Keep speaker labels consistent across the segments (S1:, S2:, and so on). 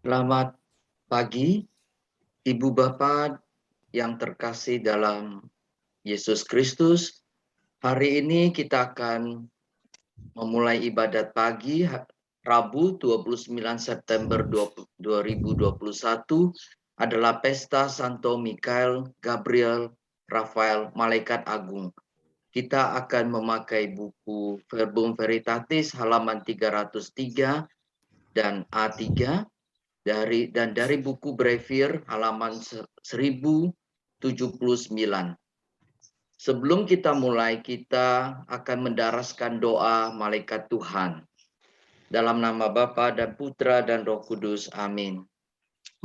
S1: Selamat pagi, Ibu Bapak yang terkasih dalam Yesus Kristus. Hari ini kita akan memulai ibadat pagi Rabu 29 September 2021 adalah pesta Santo Mikael, Gabriel, Rafael, Malaikat Agung. Kita akan memakai buku Verbum Veritatis halaman 303 dan A3 dari buku Brevir halaman 1079. Sebelum kita mulai, kita akan mendaraskan doa malaikat Tuhan. Dalam nama Bapa dan Putra dan Roh Kudus. Amin.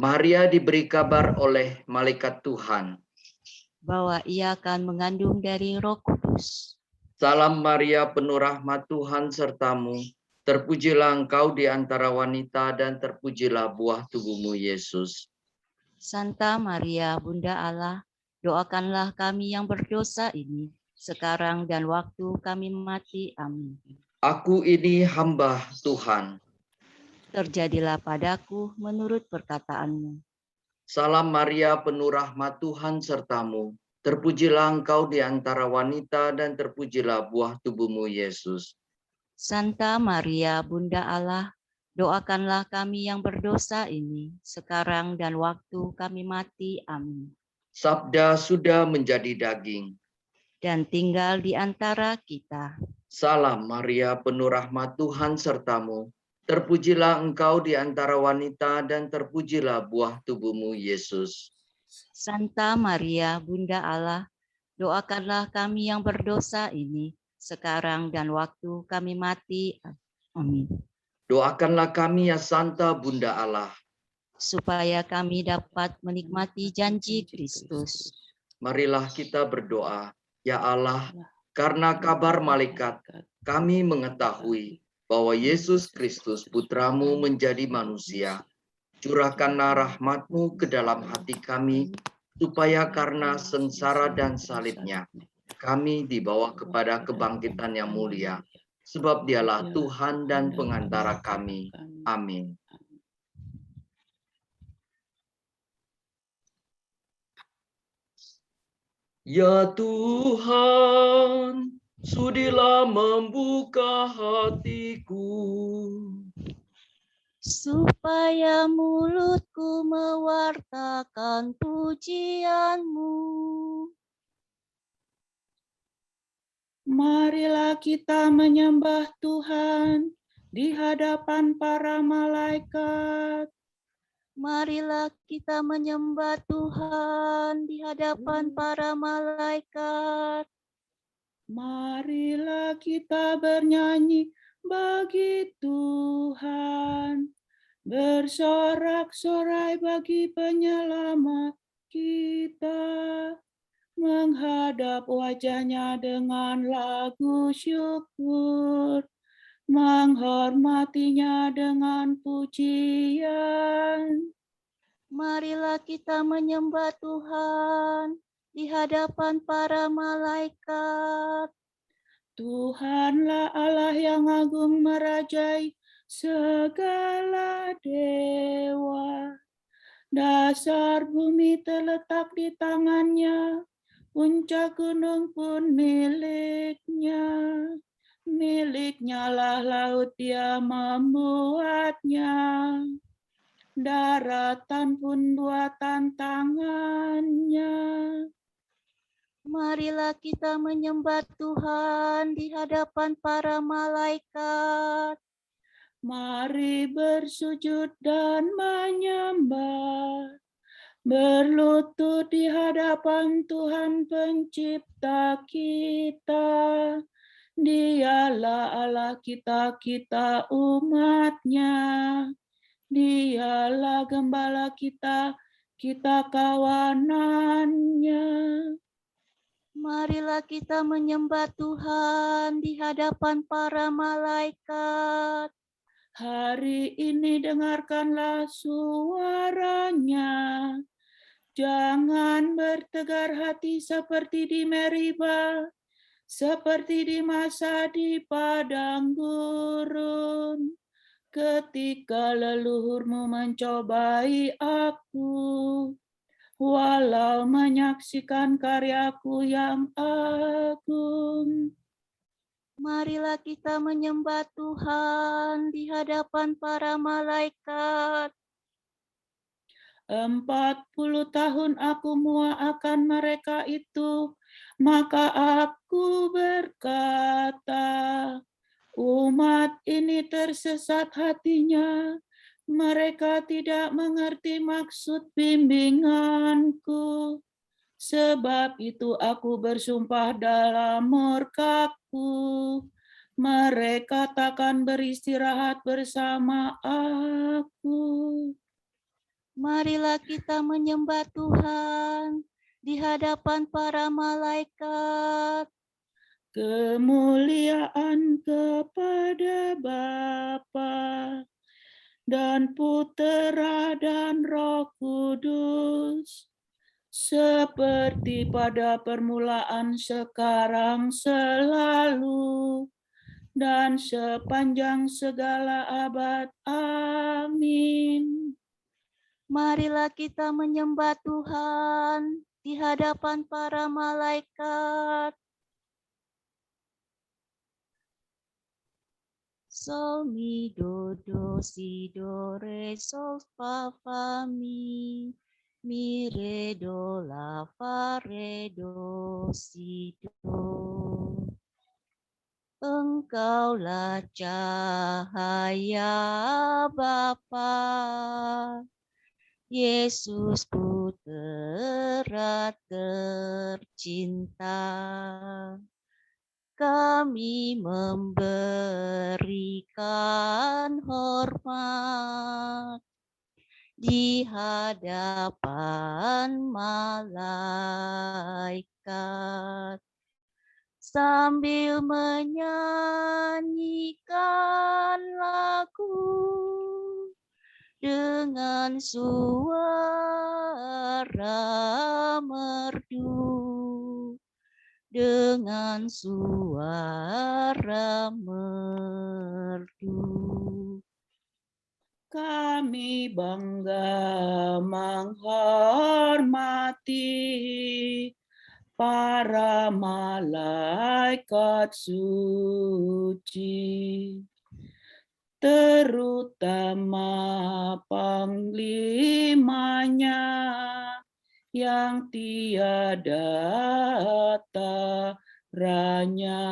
S1: Maria diberi kabar oleh malaikat Tuhan
S2: bahwa ia akan mengandung dari Roh Kudus.
S1: Salam Maria, penuh rahmat Tuhan sertamu. Terpujilah engkau di antara wanita dan terpujilah buah tubuhmu Yesus.
S2: Santa Maria, Bunda Allah, doakanlah kami yang berdosa ini, sekarang dan waktu kami mati. Amin.
S1: Aku ini hamba Tuhan.
S2: Terjadilah padaku menurut perkataanmu.
S1: Salam Maria, penuh rahmat Tuhan sertamu. Terpujilah engkau di antara wanita dan terpujilah buah tubuhmu Yesus.
S2: Santa Maria, Bunda Allah, doakanlah kami yang berdosa ini, sekarang dan waktu kami mati. Amin.
S1: Sabda sudah menjadi daging
S2: dan tinggal di antara kita.
S1: Salam Maria, penuh rahmat Tuhan sertamu. Terpujilah engkau di antara wanita dan terpujilah buah tubuhmu Yesus.
S2: Santa Maria, Bunda Allah, doakanlah kami yang berdosa ini, sekarang dan waktu kami mati. Amin.
S1: Doakanlah kami ya Santa Bunda Allah,
S2: supaya kami dapat menikmati janji Kristus.
S1: Marilah kita berdoa. Ya Allah, karena kabar malaikat, kami mengetahui bahwa Yesus Kristus Putramu menjadi manusia. Curahkanlah rahmat-Mu ke dalam hati kami, supaya karena sengsara dan salibnya, kami dibawa kepada kebangkitan yang mulia. Sebab dialah Tuhan dan pengantara kami. Amin. Ya Tuhan, sudilah membuka hatiku,
S2: supaya mulutku mewartakan pujian-Mu.
S3: Marilah kita menyembah Tuhan di hadapan para malaikat.
S2: Marilah kita menyembah Tuhan di hadapan para malaikat.
S3: Marilah kita bernyanyi bagi Tuhan, bersorak-sorai bagi penyelamat kita, menghadap wajahnya dengan lagu syukur, menghormatinya dengan pujian.
S2: Marilah kita menyembah Tuhan di hadapan para malaikat.
S3: Tuhanlah Allah yang agung merajai segala dewa. Dasar bumi terletak di tangannya, puncak gunung pun miliknya. Miliknya lah laut, dia membuatnya. Daratan pun buatan tangannya.
S2: Marilah kita menyembah Tuhan di hadapan para malaikat.
S3: Mari bersujud dan menyembah, berlutut di hadapan Tuhan pencipta kita. Dialah Allah kita, kita umat-Nya. Dialah gembala kita, kita kawanan-Nya.
S2: Marilah kita menyembah Tuhan di hadapan para malaikat.
S3: Hari ini dengarkanlah suaranya. Jangan bertegar hati seperti di Meriba, seperti di masa di padang gurun. ketika leluhurmu mencobai aku, walau menyaksikan karyaku yang agung.
S2: Marilah kita menyembah Tuhan di hadapan para malaikat.
S3: 40 tahun aku muak akan mereka itu, maka aku berkata, umat ini tersesat hatinya, mereka tidak mengerti maksud bimbinganku. Sebab itu aku bersumpah dalam murkaku, mereka takkan beristirahat bersama aku.
S2: Marilah kita menyembah Tuhan di hadapan para malaikat.
S3: Kemuliaan kepada Bapa dan Putera dan Roh Kudus, seperti pada permulaan, sekarang, selalu, dan sepanjang segala abad. Amin.
S2: Marilah kita menyembah Tuhan di hadapan para malaikat. Sol mi do do si do re sol fa fa mi re do la fa re do si do. Engkaulah cahaya Bapa, Yesus Putera tercinta. Kami memberikan hormat di hadapan malaikat sambil menyanyikan lagu dengan suara merdu, dengan suara merdu.
S3: Kami bangga menghormati para malaikat suci, terutama panglimanya yang tiada taranya,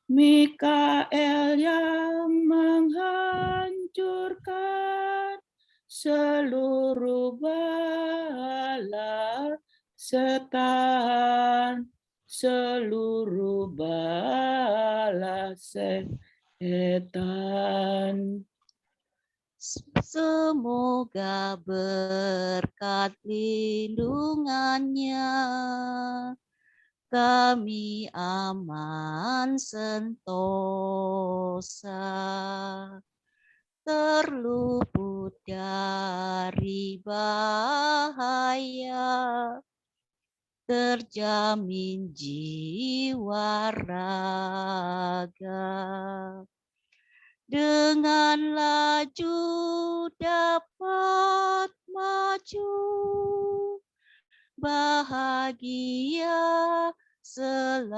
S3: Mikael yang menghancurkan seluruh bala setan, seluruh bala setan.
S2: Semoga berkat lindungannya kami aman sentosa, terluput dari bahaya, terjamin jiwa raga. Dengan laju dapat maju, bahagia selalu,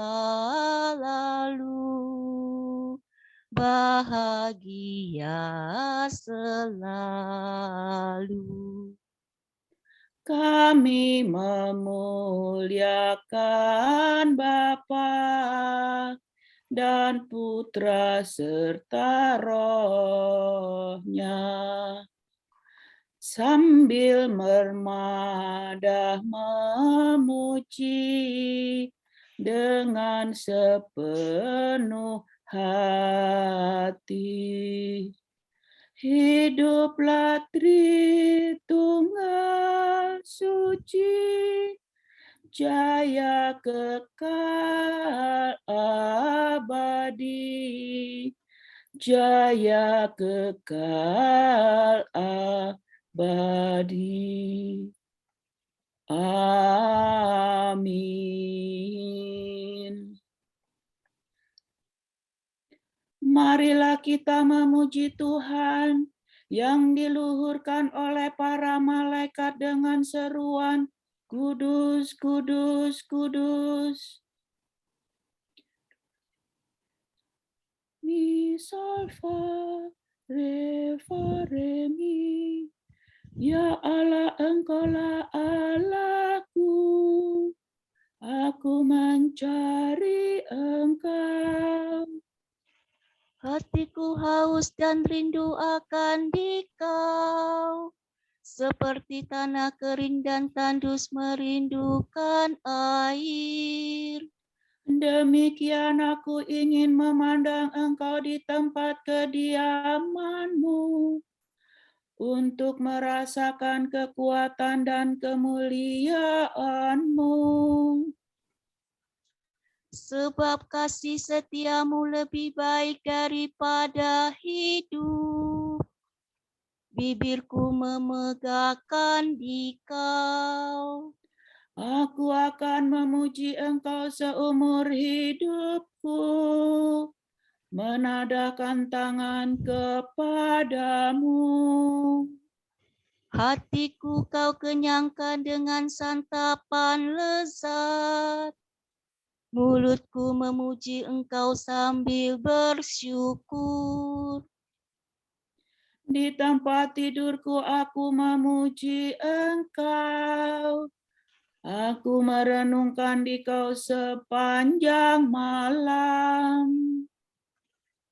S2: bahagia selalu.
S3: Kami memuliakan Bapa dan Putra serta Roh-Nya, sambil mermadah memuji dengan sepenuh hati. Hiduplah Tritunggal suci, jaya kekal abadi, jaya kekal abadi. Amin. Marilah kita memuji Tuhan yang diluhurkan oleh para malaikat dengan seruan, Kudus, kudus, kudus. Mi, sol, fa, re, mi. Ya Allah, Engkaulah Allahku. Aku mencari Engkau.
S2: Hatiku haus dan rindu akan Dikau, seperti tanah kering dan tandus merindukan air.
S3: Demikian aku ingin memandang Engkau di tempat kediaman-Mu, untuk merasakan kekuatan dan kemuliaan-Mu.
S2: Sebab kasih setiamu lebih baik daripada hidup. Bibirku memegahkan Dikau.
S3: Aku akan memuji Engkau seumur hidupku, menadahkan tangan kepadamu.
S2: Hatiku kau kenyangkan dengan santapan lezat. Mulutku memuji Engkau sambil bersyukur.
S3: Di tempat tidurku aku memuji Engkau. Aku merenungkan Dikau sepanjang malam.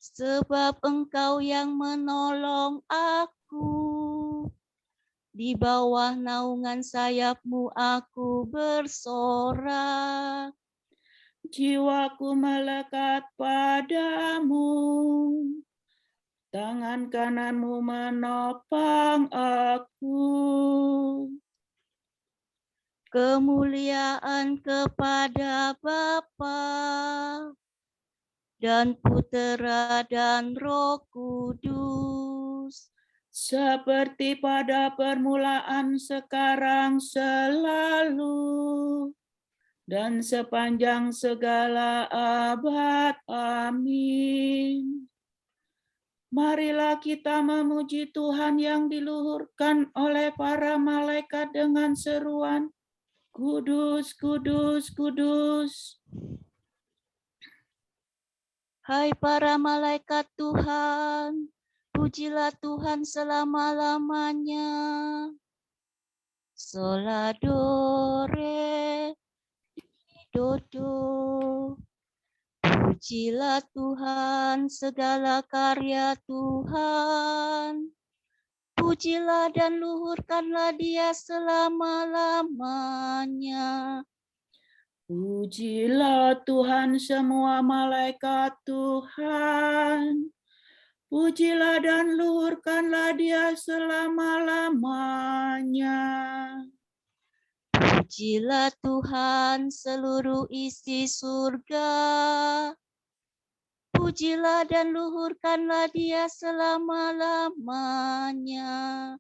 S2: Sebab Engkau yang menolong aku. Di bawah naungan sayap-Mu aku bersorak.
S3: Jiwaku melekat padamu. Tangan kanan-Mu menopang aku.
S2: Kemuliaan kepada Bapa dan Putera dan Roh Kudus,
S3: Seperti pada permulaan, sekarang, selalu, dan sepanjang segala abad. Amin. Marilah kita memuji Tuhan yang diluhurkan oleh para malaikat dengan seruan, Kudus, kudus, kudus.
S2: Hai para malaikat Tuhan, pujilah Tuhan selama-lamanya. Sola, do, re, do, do. Pujilah Tuhan segala karya Tuhan. Pujilah dan luhurkanlah Dia selama-lamanya.
S3: Pujilah Tuhan semua malaikat Tuhan. Pujilah dan luhurkanlah Dia selama-lamanya.
S2: Pujilah Tuhan seluruh isi surga. Pujilah dan luhurkanlah Dia selama-lamanya.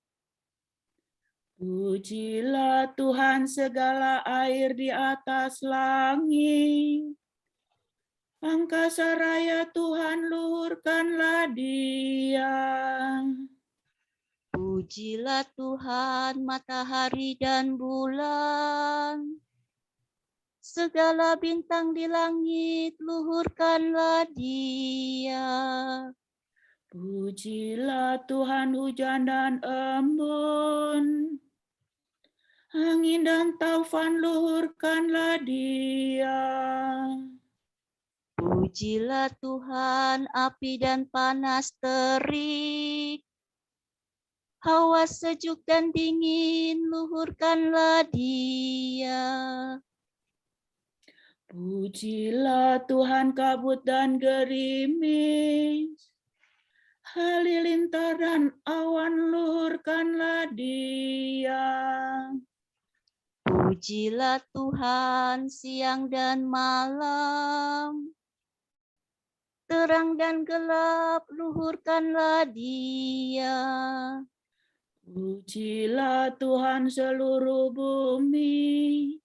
S3: Pujilah Tuhan segala air di atas langit. Angkasa raya Tuhan, luhurkanlah Dia.
S2: Pujilah Tuhan matahari dan bulan. Segala bintang di langit, luhurkanlah Dia.
S3: Pujilah Tuhan hujan dan embun. Angin dan taufan, luhurkanlah Dia.
S2: Pujilah Tuhan api dan panas terik. Hawa sejuk dan dingin, luhurkanlah Dia.
S3: Pujilah Tuhan kabut dan gerimis. Halilintar dan awan, luhurkanlah Dia.
S2: Pujilah Tuhan siang dan malam. Terang dan gelap, luhurkanlah Dia.
S3: Pujilah Tuhan seluruh bumi.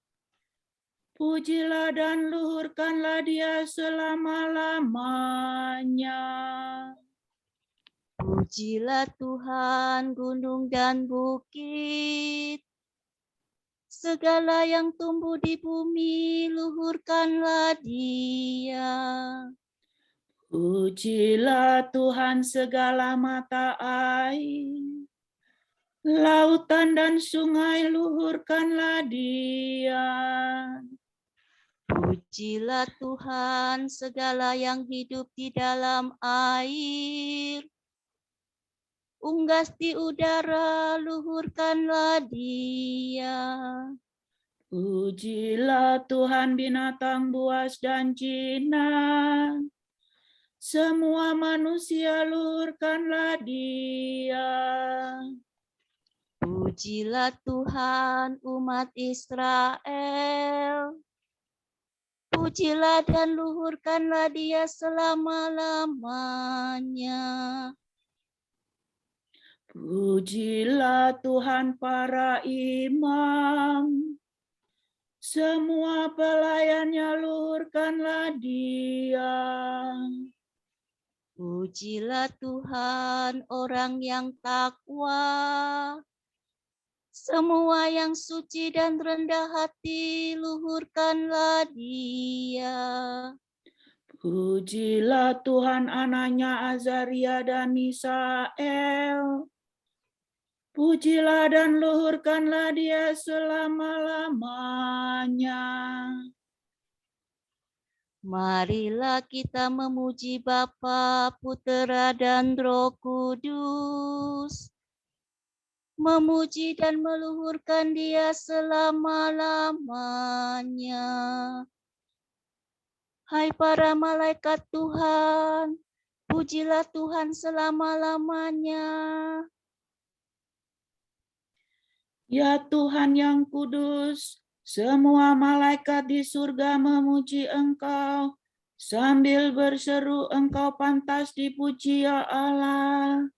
S3: Pujilah dan luhurkanlah Dia selama-lamanya.
S2: Pujilah Tuhan gunung dan bukit, segala yang tumbuh di bumi, luhurkanlah Dia.
S3: Pujilah Tuhan segala mata air, lautan dan sungai, luhurkanlah Dia.
S2: Pujilah Tuhan segala yang hidup di dalam air, unggas di udara, luhurkanlah Dia.
S3: Pujilah Tuhan binatang buas dan jinak, semua manusia, luhurkanlah Dia.
S2: Pujilah Tuhan umat Israel, pujilah dan luhurkanlah Dia selama-lamanya.
S3: Pujilah Tuhan para imam, semua pelayannya, luhurkanlah Dia.
S2: Pujilah Tuhan orang yang takwa, semua yang suci dan rendah hati, luhurkanlah Dia.
S3: Pujilah Tuhan anaknya Azaria dan Misael, pujilah dan luhurkanlah Dia selama-lamanya.
S2: Marilah kita memuji Bapa, Putera dan Roh Kudus, memuji dan meluhurkan Dia selama-lamanya. Hai para malaikat Tuhan, pujilah Tuhan selama-lamanya.
S3: Ya Tuhan yang kudus, semua malaikat di surga memuji Engkau, sambil berseru, Engkau pantas dipuji ya Allah.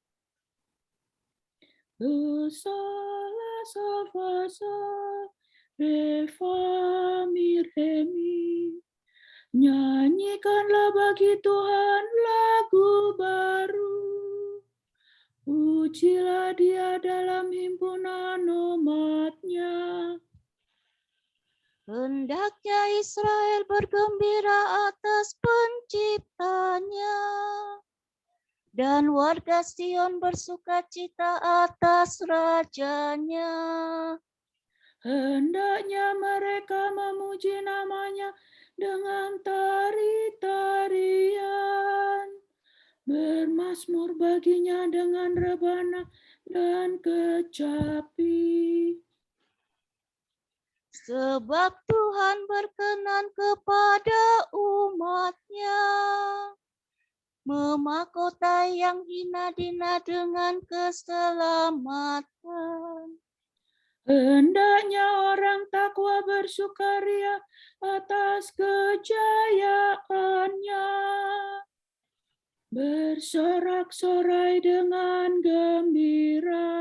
S3: Salah salva re fa mi re mi. Nyanyikanlah bagi Tuhan lagu baru. Pujilah Dia dalam himpunan umat-Nya.
S2: Hendaknya Israel bergembira atas penciptanya, dan warga Sion bersukacita atas rajanya.
S3: Hendaknya mereka memuji namanya dengan tari-tarian, bermazmur baginya dengan rebana dan kecapi.
S2: Sebab Tuhan berkenan kepada umat-Nya, memahkotai yang hina-dina dengan keselamatan.
S3: Hendaknya orang takwa bersukaria atas kejayaannya, bersorak-sorai dengan gembira.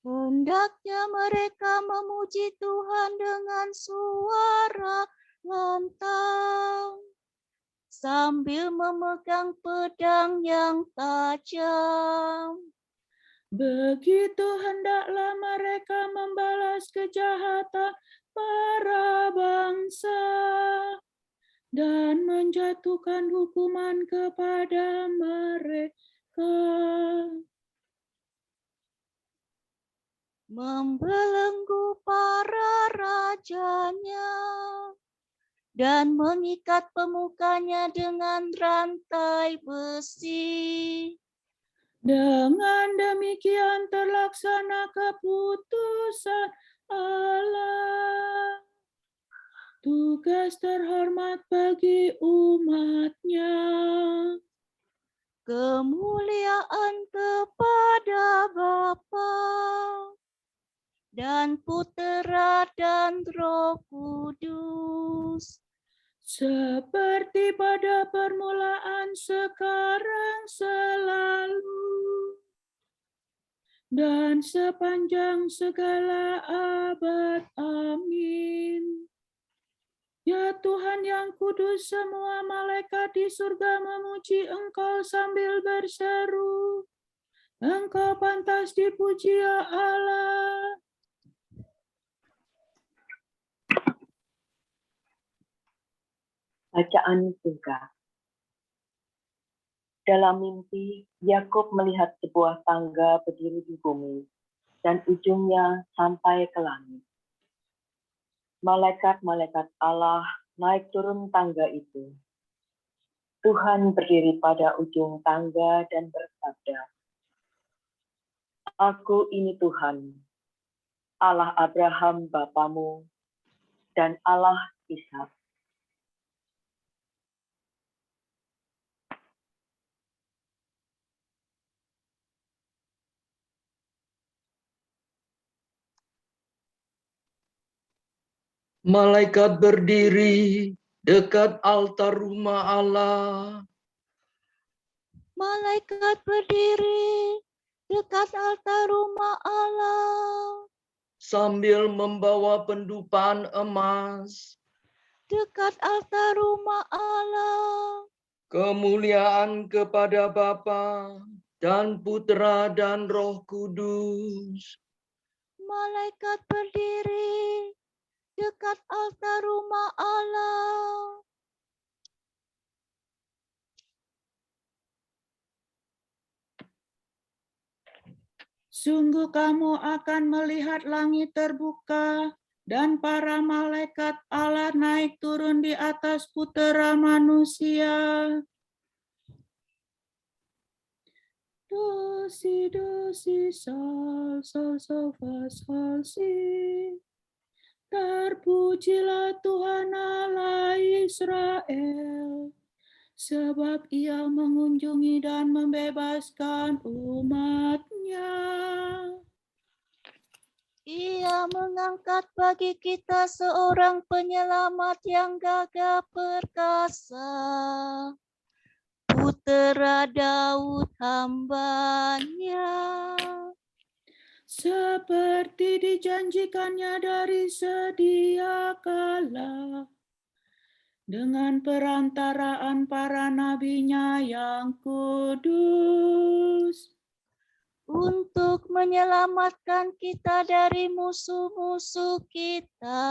S2: Hendaknya mereka memuji Tuhan dengan suara lantang, sambil memegang pedang yang tajam.
S3: Begitu hendaklah mereka membalas kejahatan para bangsa dan menjatuhkan hukuman kepada mereka.
S2: Membelenggu para rajanya dan mengikat pemukanya dengan rantai besi.
S3: Dengan demikian terlaksana keputusan Allah, tugas terhormat bagi umat-Nya.
S2: Kemuliaan kepada Bapa dan Putera dan Roh Kudus,
S3: Seperti pada permulaan, sekarang, selalu, dan sepanjang segala abad. Amin. Ya Tuhan yang kudus, semua malaikat di surga memuji Engkau sambil berseru, Engkau pantas dipuji ya Allah.
S4: Bacaan singkat. Dalam mimpi, Yakub melihat sebuah tangga berdiri di bumi, dan ujungnya sampai ke langit. Malaikat-malaikat Allah naik turun tangga itu. Tuhan berdiri pada ujung tangga dan bersabda, Aku ini Tuhan, Allah Abraham bapamu, dan Allah Ishak.
S1: Malaikat berdiri dekat altar rumah Allah.
S2: Malaikat berdiri dekat altar rumah Allah.
S1: Sambil membawa pendupan emas.
S2: Dekat altar rumah Allah.
S1: Kemuliaan kepada Bapa dan Putra dan Roh Kudus.
S2: Malaikat berdiri dekat altar rumah Allah.
S3: Sungguh kamu akan melihat langit terbuka dan para malaikat Allah naik turun di atas putera manusia. Do, si, sol, fa, sol, si. Terpujilah Tuhan Allah Israel, sebab Ia mengunjungi dan membebaskan umat-Nya.
S2: Ia mengangkat bagi kita seorang penyelamat yang gagah perkasa, Putera Daud hamba-Nya.
S3: Seperti dijanjikannya dari sedia kala, dengan perantaraan para nabi-Nya yang kudus,
S2: untuk menyelamatkan kita dari musuh-musuh kita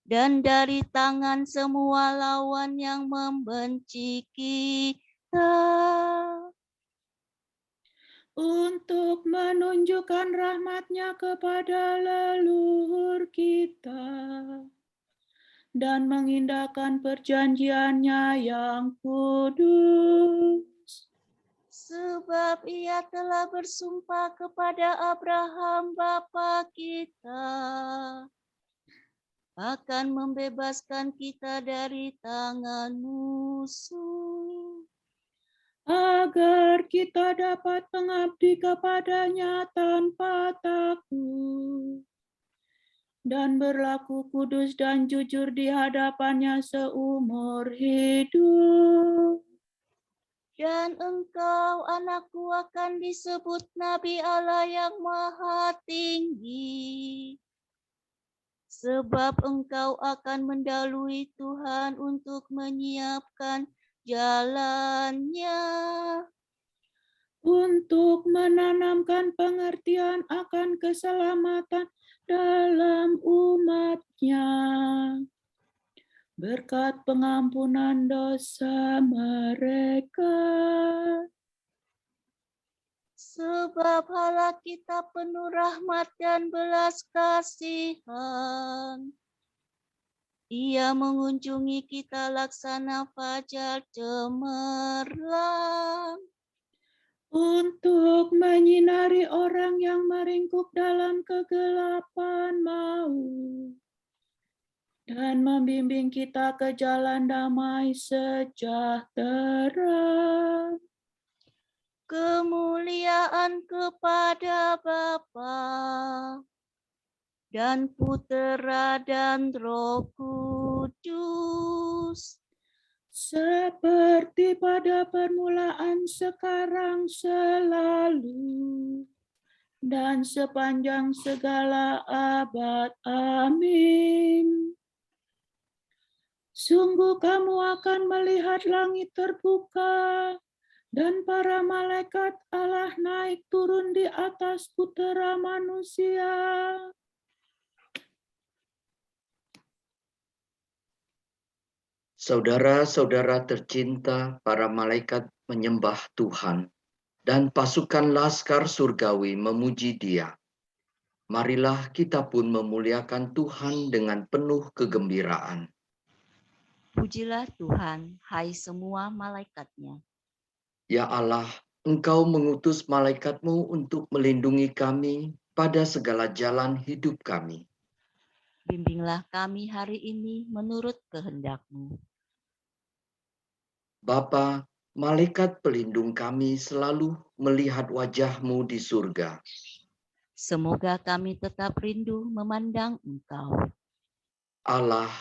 S2: dan dari tangan semua lawan yang membenci kita,
S3: untuk menunjukkan rahmat-Nya kepada leluhur kita dan mengindahkan perjanjian-Nya yang kudus.
S2: sebab Ia telah bersumpah kepada Abraham bapa kita akan membebaskan kita dari tangan musuh,
S3: agar kita dapat mengabdi kepada-Nya tanpa takut dan berlaku kudus dan jujur di hadapan-Nya seumur hidup.
S2: dan engkau, anakku, akan disebut Nabi Allah yang Maha Tinggi, sebab engkau akan mendahului Tuhan untuk menyiapkan jalannya,
S3: untuk menanamkan pengertian akan keselamatan dalam umat-Nya, berkat pengampunan dosa mereka.
S2: sebab Allah kita penuh rahmat dan belas kasihan. Ia mengunjungi kita laksana fajar cemerlang,
S3: untuk menyinari orang yang meringkuk dalam kegelapan maut, dan membimbing kita ke jalan damai sejahtera.
S2: kemuliaan kepada Bapa dan Putera dan Roh Kudus,
S3: Seperti pada permulaan, sekarang, selalu, dan sepanjang segala abad. Amin. Sungguh kamu akan melihat langit terbuka dan para malaikat Allah naik turun di atas Putera Manusia.
S1: Saudara-saudara tercinta, para malaikat menyembah Tuhan, dan pasukan laskar surgawi memuji Dia. Marilah kita pun memuliakan Tuhan dengan penuh kegembiraan.
S2: Pujilah Tuhan, hai semua malaikat-Nya.
S1: Ya Allah, Engkau mengutus malaikat-Mu untuk melindungi kami pada segala jalan hidup kami.
S2: Bimbinglah kami hari ini menurut kehendak-Mu.
S1: Bapa, malaikat pelindung kami selalu melihat wajah-Mu di surga.
S2: Semoga kami tetap rindu memandang Engkau.
S1: Allah,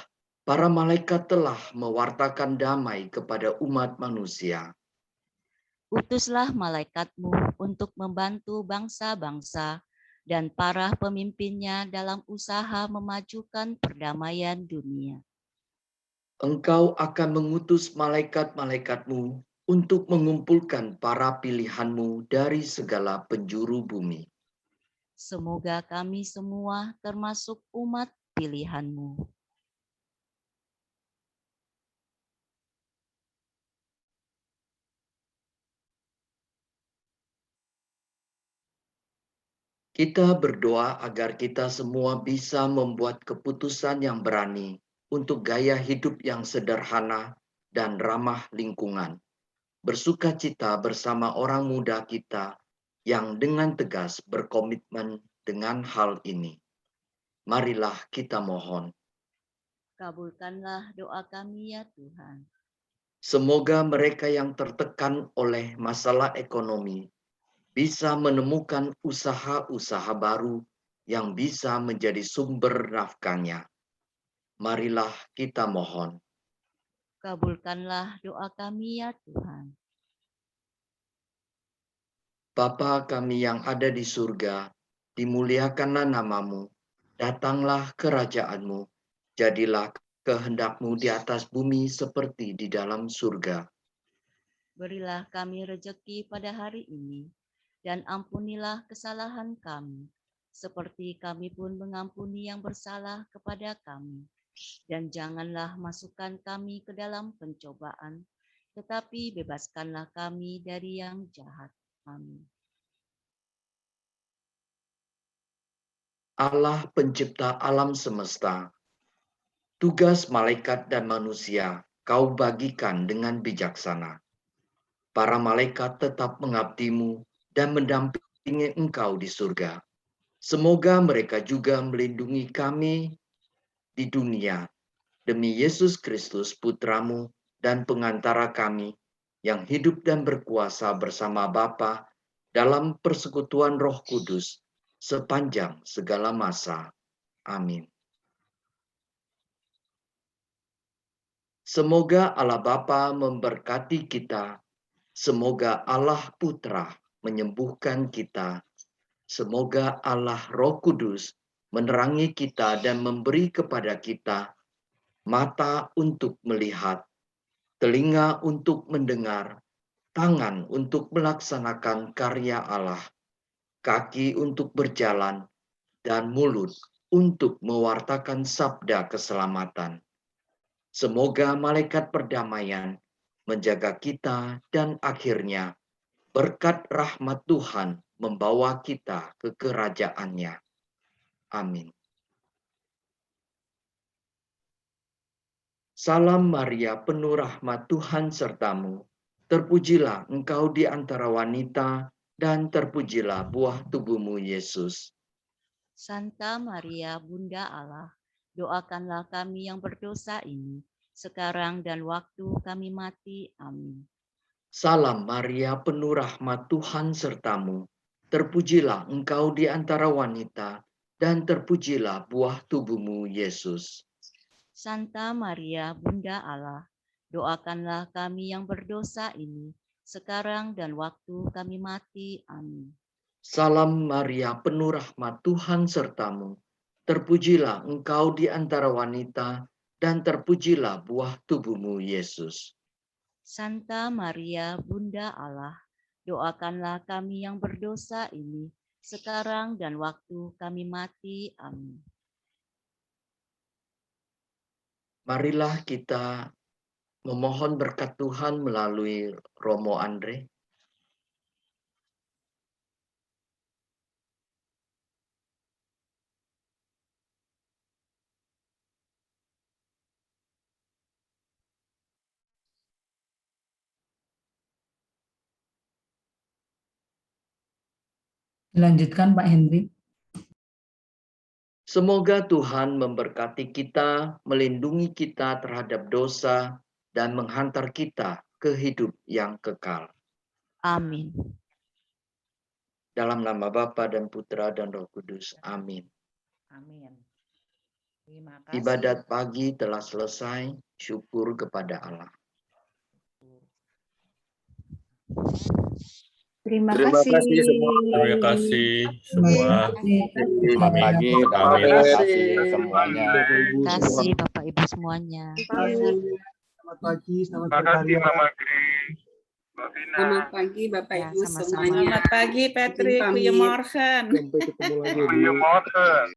S1: para malaikat telah mewartakan damai kepada umat manusia.
S2: Utuslah malaikat-Mu untuk membantu bangsa-bangsa dan para pemimpinnya dalam usaha memajukan perdamaian dunia.
S1: Engkau akan mengutus malaikat-malaikat-Mu untuk mengumpulkan para pilihan-Mu dari segala penjuru bumi.
S2: Semoga kami semua termasuk umat pilihan-Mu.
S1: Kita berdoa agar kita semua bisa membuat keputusan yang berani untuk gaya hidup yang sederhana dan ramah lingkungan. Bersukacita bersama orang muda kita yang dengan tegas berkomitmen dengan hal ini. Marilah kita mohon.
S2: Kabulkanlah doa kami ya Tuhan.
S1: Semoga mereka yang tertekan oleh masalah ekonomi bisa menemukan usaha-usaha baru yang bisa menjadi sumber nafkahnya. Marilah kita mohon.
S2: Kabulkanlah doa kami ya Tuhan.
S1: Bapa kami yang ada di surga, dimuliakanlah nama-Mu, datanglah kerajaan-Mu, jadilah kehendak-Mu di atas bumi seperti di dalam surga.
S2: Berilah kami rejeki pada hari ini, dan ampunilah kesalahan kami, seperti kami pun mengampuni yang bersalah kepada kami. Dan janganlah masukkan kami ke dalam pencobaan, tetapi bebaskanlah kami dari yang jahat. Amin.
S1: Allah pencipta alam semesta, tugas malaikat dan manusia Kau bagikan dengan bijaksana. Para malaikat tetap mengabdi-Mu dan mendampingi Engkau di surga. Semoga mereka juga melindungi kami di dunia demi Yesus Kristus Putra-Mu dan pengantara kami yang hidup dan berkuasa bersama Bapa dalam persekutuan Roh Kudus sepanjang segala masa. Amin. Semoga Allah Bapa memberkati kita. Semoga Allah Putra menyembuhkan kita. Semoga Allah Roh Kudus menerangi kita dan memberi kepada kita mata untuk melihat, telinga untuk mendengar, tangan untuk melaksanakan karya Allah, kaki untuk berjalan, dan mulut untuk mewartakan sabda keselamatan. Semoga malaikat perdamaian menjaga kita dan akhirnya berkat rahmat Tuhan membawa kita ke kerajaan-Nya. Amin. Salam Maria, penuh rahmat Tuhan sertamu. Terpujilah engkau di antara wanita, dan terpujilah buah tubuhmu, Yesus.
S2: Santa Maria, Bunda Allah, doakanlah kami yang berdosa ini, sekarang dan waktu kami mati. Amin.
S1: Salam Maria, penuh rahmat Tuhan sertamu. Terpujilah engkau di antara wanita, dan terpujilah buah tubuhmu, Yesus.
S2: Santa Maria, Bunda Allah, doakanlah kami yang berdosa ini, sekarang dan waktu kami mati. Amin.
S1: Salam Maria, penuh rahmat Tuhan sertamu. Terpujilah engkau di antara wanita, dan terpujilah buah tubuhmu, Yesus.
S2: Santa Maria, Bunda Allah, doakanlah kami yang berdosa ini, sekarang dan waktu kami mati. Amin.
S1: Marilah kita memohon berkat Tuhan melalui Romo Andre.
S3: Dilanjutkan Pak Henry.
S1: Semoga Tuhan memberkati kita, melindungi kita terhadap dosa, dan menghantar kita ke hidup yang kekal.
S2: Amin.
S1: Dalam nama Bapa dan Putra dan Roh Kudus. Amin.
S3: Amin. Terima kasih.
S1: Ibadat pagi telah selesai. Syukur kepada Allah.
S5: Terima kasih semua.
S6: Terima kasih semua.
S7: Selamat pagi,
S6: Amin.
S7: terima kasih semuanya.
S2: Terima kasih Bapak Ibu semuanya.
S8: Selamat pagi, selamat berkarya.
S5: Selamat pagi Bapak
S2: Ya,
S5: Ibu
S2: sama-sama.
S5: semuanya.
S3: Selamat pagi Patrick,
S5: Izin pamit.
S3: goedemorgen.
S8: Sampai ketemu lagi.